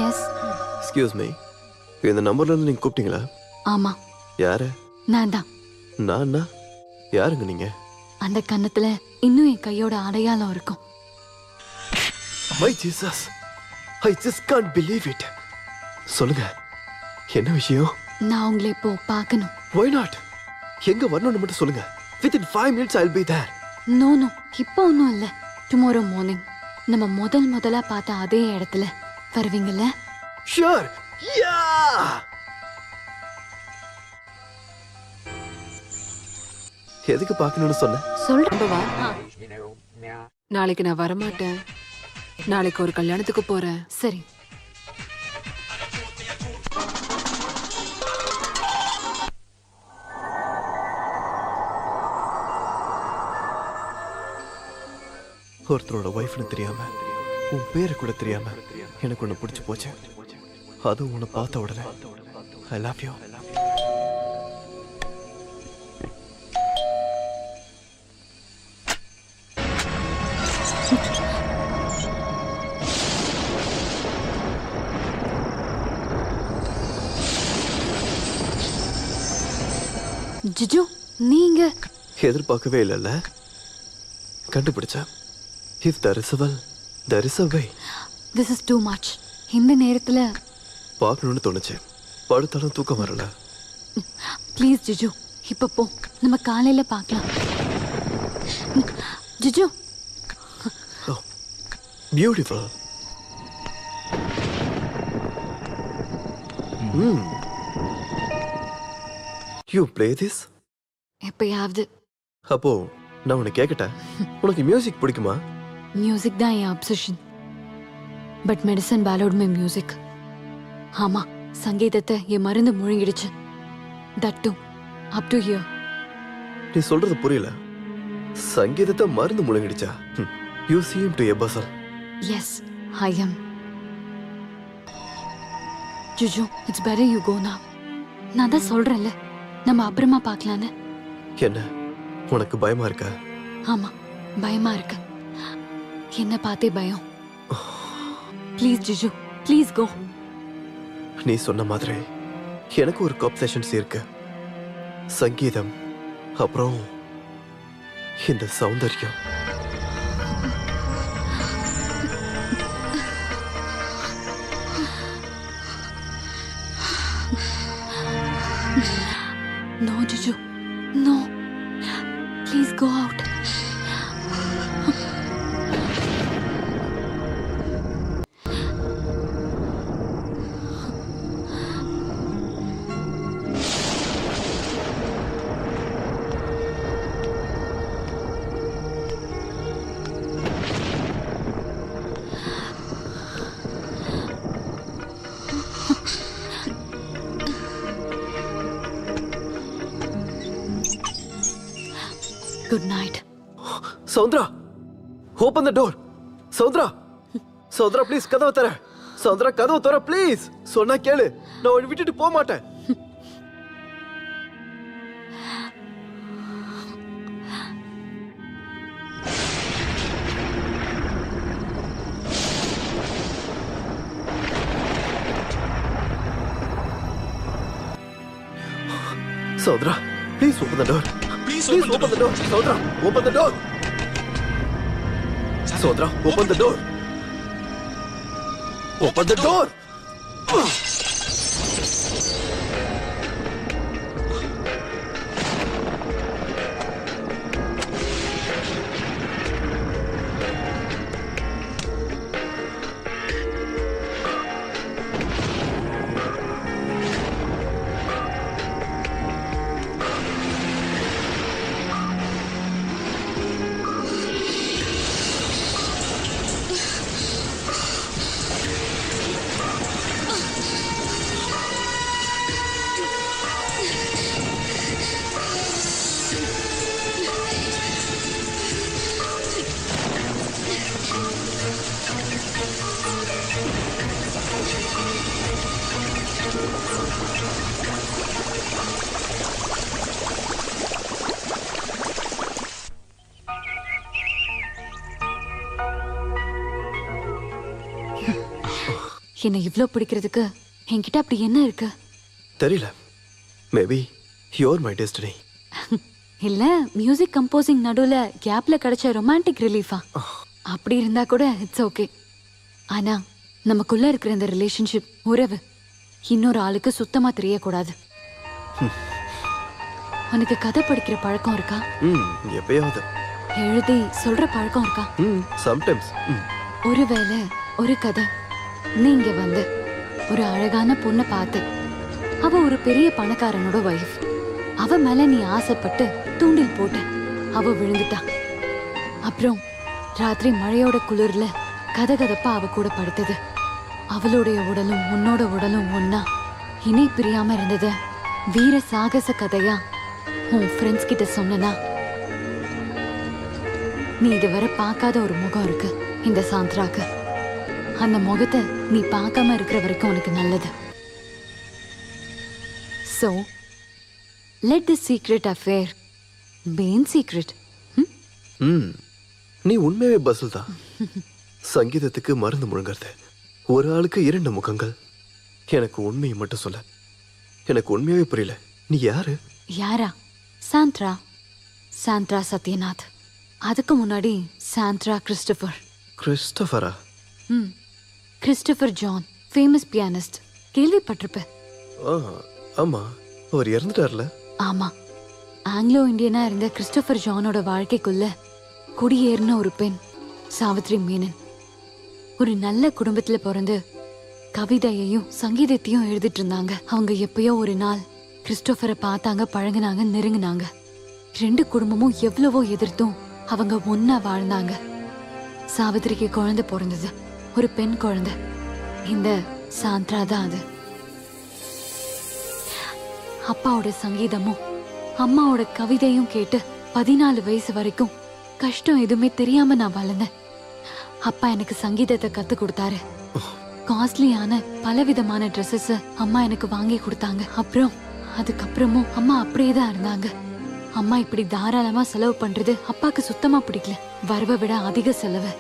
S. Excuse me, இந்த நம்பர்ல இருந்து நீங்க கூப்பிட்டீங்களா? ஆமா, யாரு? நான் தான். நானா? யாருங்க நீங்க? அந்த கன்னத்துல இன்னும் என் கையோட அடையாளம் இருக்கும். My Jesus, I just can't believe it. சொல்லுங்க, என்ன விஷயம்? நான் உங்களை இப்போ பார்க்கணும். Why not? எங்க வரணும்னு மட்டும் சொல்லுங்க. Within 5 minutes I'll be there. No no, இப்போ ஒன்றும் இல்லை. டுமாரோ மார்னிங் நம்ம முதலா பார்த்த அதே இடத்துல வருவீங்கல்ல? Sure. Yeah. எதுக்கு பார்க்கணும்னு சொன்ன? சொல்றேன். நாளைக்கு நான் வரமாட்டேன். நாளைக்கு ஒரு கல்யாணத்துக்கு போறேன். சரி. ஒருத்தரோட ஒய்ஃப்னு தெரியாம, உன் பேரை கூட தெரியாம எனக்கு ஒன்று பிடிச்சி போச்சு. அதுவும் உன்னை பார்த்த உடனே ஐ லவ் யூ. ஜிஜு, நீங்க எதிர்பார்க்கவே இல்லைல்ல. கண்டுபிடிச்சேன். If there is a will, there is a way. This is too much. இந்த நேரத்துல பார்க்கணும்னு தோணுச்சு. படுத்தாலும் தூக்கம் வரல. ப்ளீஸ் ஜிஜு, இப்ப போ. நம்ம காலையில பார்க்கலாம். Jiju. Beautiful. You play this? எப்பயாவது. அப்போ நான் உன்னை கேட்கட்டேன், உனக்கு மியூசிக் பிடிக்குமா? மியூசிக் தான் என் obsession. But medicine swallowed my music. ஆமா, சங்கீதத்தை என் மருந்து முழுங்கிடுச்சு. That to up to here. நீ சொல்றது புரியல. சங்கீதத்தை மருந்து முழுங்கிடுச்சா? You seem to a puzzle. Yes, I am. Juju, it's better you go now. நான் தான் சொல்றேன்ல, நம்ம அப்புறமா பார்க்கலான்னு. என்ன, உனக்கு பயமா இருக்கா? ஆமா, பயமா இருக்கு. என்ன பார்த்தே பயம். ப்ளீஸ் ஜிஜு, ப்ளீஸ் கோ. நீ சொன்ன மாதிரி எனக்கு ஒரு அப்சஷன்ஸ் இருக்கு. சங்கீதம், அப்புறம் இந்த சௌந்தர்யம். No, Juju. No. Please go out. Good night. Soundara, open the door. Soundara, Soundara please கதவை தர. சௌந்தரா கதவை தர ப்ளீஸ். சொன்னா கேளு, நான் உன்னை விட்டுட்டு போக மாட்டேன். Soundara, please open the door. Please open the door. Saudra, open the door. Saudra, open the door. Open the door. என்னை இவ்ளோ பிடிக்கிறதுக்கு என்கிட்ட அப்படி என்ன இருக்கு? தெரியல. Maybe you are my destiny. இல்ல மியூசிக் கம்போசிங் நடுவுல கேப்ல கிடைச்ச ரொமான்டிக் ரிலீஃபா? அப்படி இருந்தா கூட இட்ஸ் ஓகே. ஆனா நமக்குள்ள இருக்கிற இந்த ரிலேஷன்ஷிப், உறவு இன்னொரு ஆளுக்கு சுத்தமா தெரியக்கூடாது. உனக்கு கதை படிக்கிற பழக்கம் இருக்கா? எப்பயாவது. எழுதி சொல்ற பழக்கம் இருக்கா? சம்டைம்ஸ். ஒருவேளை ஒரு கதை, நீங்க வந்து ஒரு அழகான பொண்ணை பார்த்து, அவ ஒரு பெரிய பணக்காரனோட வைஃப், அவ மேல நீ ஆசைப்பட்டு தூண்டில் போட்ட, அவ விழுந்துட்டா. அப்புறம் ராத்திரி மழையோட குளிர்ல கதகதப்பா அவ கூட படுத்தது. அவளுடைய உடலும் உன்னோட உடலும் ஒன்னா இணை பிரியாம இருந்தது. வீர சாகச கதையா உன் ஃப்ரெண்ட்ஸ் கிட்ட சொன்னா, நீ இதுவரை பார்க்காத ஒரு முகம் இருக்கு இந்த சாந்த்ராக்கு. அந்த முகத்தை நீ பார்க்காம இருக்கிற வரைக்கும் உனக்கு நல்லது. So, let the secret affair be in secret. நீ உண்மையாவே பஸ்ஸில் தான். சங்கீதத்துக்கு மருந்து முழுங்கிறது. ஒரு ஆளுக்கு 2 முகங்கள். எனக்கு உண்மையை மட்டும் சொல்ல. எனக்கு உண்மையாவே புரியல. நீ யாரு? யாரா? சாந்த்ரா. சாந்த்ரா சத்யநாத். அதுக்கு முன்னாடி சாந்த்ரா கிறிஸ்டோபர். கிறிஸ்டோபரா? Christopher John, famous pianist. கேள்விப்பட்டிருப்ப? ஆமா, அவர் இறந்துட்டார்ல. ஆமா, ஆங்கிலோ இந்தியனா இருந்த கிறிஸ்டோபர் ஜானோட வாழ்க்கைக்குள்ள குடியேறின ஒரு பெண், சாவித்ரி மேனன். ஒரு நல்ல குடும்பத்துல பிறந்து கவிதையையும் சங்கீதத்தையும் எழுதிட்டு இருந்தாங்க. அவங்க எப்பயோ ஒரு நாள் கிறிஸ்டோபரை பார்த்தாங்க, பழகுனாங்க, நெருங்கினாங்க. 2 குடும்பமும் எவ்வளவோ எதிர்த்தும் அவங்க ஒன்னா வாழ்ந்தாங்க. சாவித்திரிக்கு குழந்தை பிறந்தது, ஒரு பெண் குழந்தை. இந்த சாந்த்ரா தான் அது. அப்பாவோட சங்கீதமும் அம்மாவோட கவிதையும் கேட்டு 14 வயசு வரைக்கும் கஷ்டம் எதுவுமே தெரியாம நான் வளர்ந்தேன். அப்பா எனக்கு சங்கீதத்தை கத்து கொடுத்தாரு. காஸ்ட்லியான பலவிதமான ட்ரெஸ்ஸஸ் அம்மா எனக்கு வாங்கி கொடுத்தாங்க. அதுக்கப்புறமும் அம்மா அப்படியே தான் இருந்தாங்க. அம்மா இப்படி தாராளமா செலவு பண்றது அப்பாக்கு சுத்தமா பிடிக்கல. வரவை விட அதிக செலவு.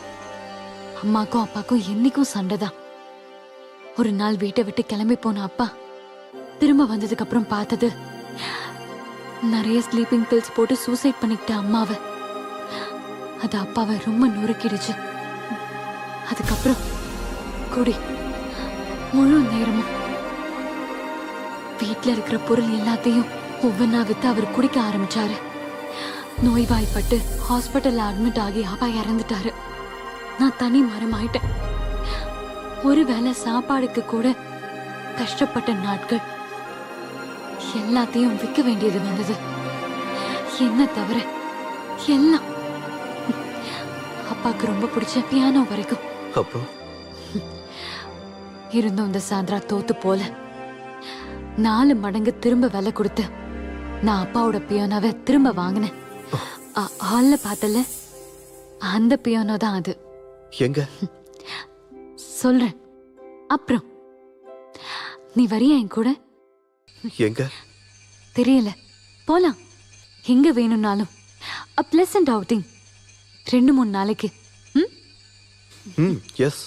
அம்மாக்கும் அப்பாக்கும் என்னைக்கும் சண்டைதான். ஒரு நாள் வீட்டை விட்டு கிளம்பி போன அப்பா திரும்ப வந்ததுக்கு அப்புறம் பார்த்தது, நிறைய ஸ்லீப்பிங் பில்ஸ் போட்டு சூசைட் பண்ணிக்கிட்ட அம்மாவை. அது அப்பாவை ரொம்ப நொறுக்கிடுச்சு. அதுக்கப்புறம் குடி, முழு நேரமும் வீட்டுல இருக்கிற பொருள் எல்லாத்தையும் ஒவ்வொன்னா வித்து அவர் குடிக்க ஆரம்பிச்சாரு. நோய்வாய்ப்பட்டு ஹாஸ்பிட்டல்ல அட்மிட் ஆகி அப்பா இறந்துட்டாரு. நான் தனி மரம் ஆயிட்டேன். ஒருவேளை சாப்பாடுக்கு கூட கஷ்டப்பட்ட நாட்கள். எல்லாத்தையும் விற்க வேண்டியது வந்தது. என்ன தவிர எல்லாம். அப்பாக்கு ரொம்ப பிடிச்ச பியானோ வரைக்கும். அப்புறம் இருந்தும் இந்த சாந்த்ரா தோத்து போல 4 மடங்கு திரும்ப விலை கொடுத்து நான் அப்பாவோட பியானோவை திரும்ப வாங்கினேன். ஹால்ல பார்த்தல, அந்த பியானோ தான் அது. எங்க? சொல்றேன் அப்புறம். நீ வரியா என் கூட? எங்க? தெரியல, போலாம். எங்க வேணும்னாலும். a pleasant outing 2-3 நாளைக்கு. எஸ்.